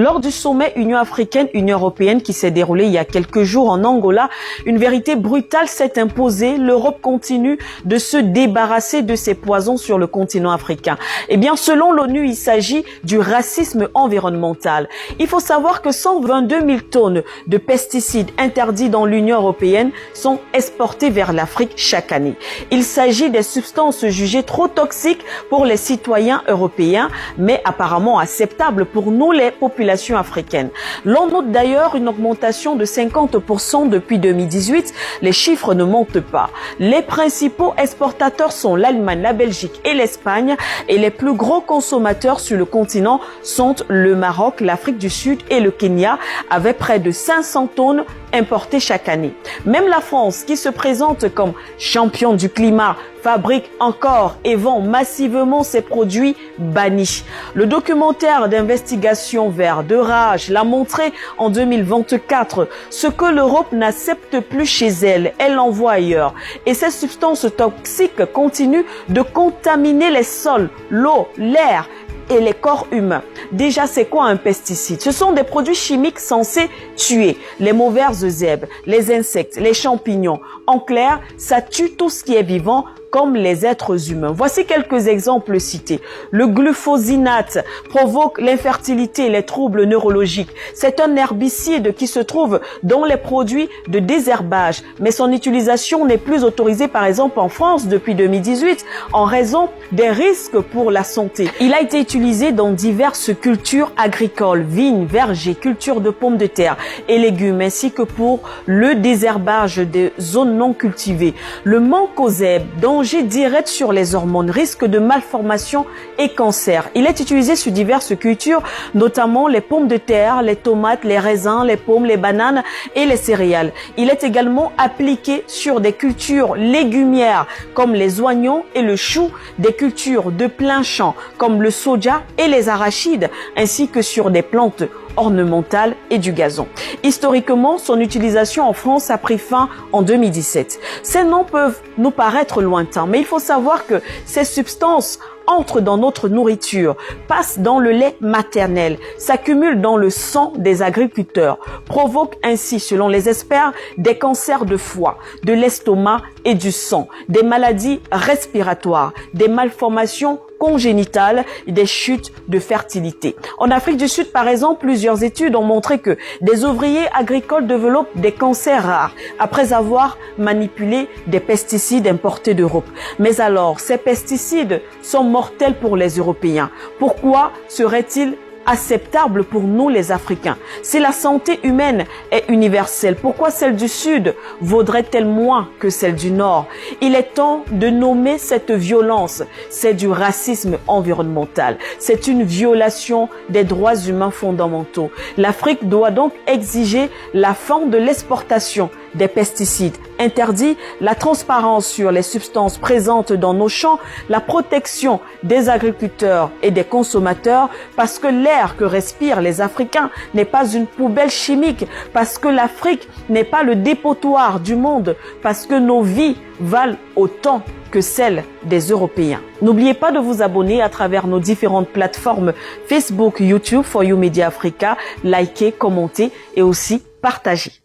Lors du sommet Union africaine-Union européenne qui s'est déroulé il y a quelques jours en Angola, une vérité brutale s'est imposée. L'Europe continue de se débarrasser de ses poisons sur le continent africain. Eh bien, selon l'ONU, il s'agit du racisme environnemental. Il faut savoir que 122 000 tonnes de pesticides interdits dans l'Union européenne sont exportées vers l'Afrique chaque année. Il s'agit des substances jugées trop toxiques pour les citoyens européens, mais apparemment acceptables pour nous les populations africaine. L'on note d'ailleurs une augmentation de 50% depuis 2018. Les chiffres ne montent pas. Les principaux exportateurs sont l'Allemagne, la Belgique et l'Espagne, et les plus gros consommateurs sur le continent sont le Maroc, l'Afrique du Sud et le Kenya, avec près de 500 tonnes importées chaque année. Même la France, qui se présente comme champion du climat, fabrique encore et vend massivement ses produits bannis. Le documentaire d'investigation Vert de Rage l'a montré en 2024. Ce que l'Europe n'accepte plus chez elle, elle l'envoie ailleurs. Et ces substances toxiques continuent de contaminer les sols, l'eau, l'air et les corps humains. Déjà, c'est quoi un pesticide? Ce sont des produits chimiques censés tuer les mauvaises herbes, les insectes, les champignons. En clair, ça tue tout ce qui est vivant, comme les êtres humains. Voici quelques exemples cités. Le glufosinate provoque l'infertilité et les troubles neurologiques. C'est un herbicide qui se trouve dans les produits de désherbage, mais son utilisation n'est plus autorisée par exemple en France depuis 2018 en raison des risques pour la santé. Il a été utilisé dans diverses cultures agricoles, vignes, vergers, cultures de pommes de terre et légumes, ainsi que pour le désherbage des zones non cultivées. Le mancozeb, danger direct sur les hormones, risque de malformation et cancer. Il est utilisé sur diverses cultures, notamment les pommes de terre, les tomates, les raisins, les pommes, les bananes et les céréales. Il est également appliqué sur des cultures légumières comme les oignons et le chou, des cultures de plein champ comme le soja et les arachides, ainsi que sur des plantes ornementales et du gazon. Historiquement, son utilisation en France a pris fin en 2017. Ces noms peuvent nous paraître lointains, mais il faut savoir que ces substances entrent dans notre nourriture, passent dans le lait maternel, s'accumulent dans le sang des agriculteurs, provoquent ainsi, selon les experts, des cancers de foie, de l'estomac et du sang, des maladies respiratoires, des malformations congénitales et des chutes de fertilité. En Afrique du Sud, par exemple, plusieurs études ont montré que des ouvriers agricoles développent des cancers rares après avoir manipulé des pesticides importés d'Europe. Mais alors, ces pesticides sont mortels pour les Européens. Pourquoi seraient-ils acceptable pour nous les Africains? Si la santé humaine est universelle, pourquoi celle du Sud vaudrait-elle moins que celle du Nord? Il est temps de nommer cette violence. C'est du racisme environnemental. C'est une violation des droits humains fondamentaux. L'Afrique doit donc exiger la fin de l'exportation des pesticides interdits, la transparence sur les substances présentes dans nos champs, la protection des agriculteurs et des consommateurs, parce que l'air que respirent les Africains n'est pas une poubelle chimique, parce que l'Afrique n'est pas le dépotoir du monde, parce que nos vies valent autant que celles des Européens. N'oubliez pas de vous abonner à travers nos différentes plateformes Facebook, YouTube, For You Media Africa, liker, commenter et aussi partager.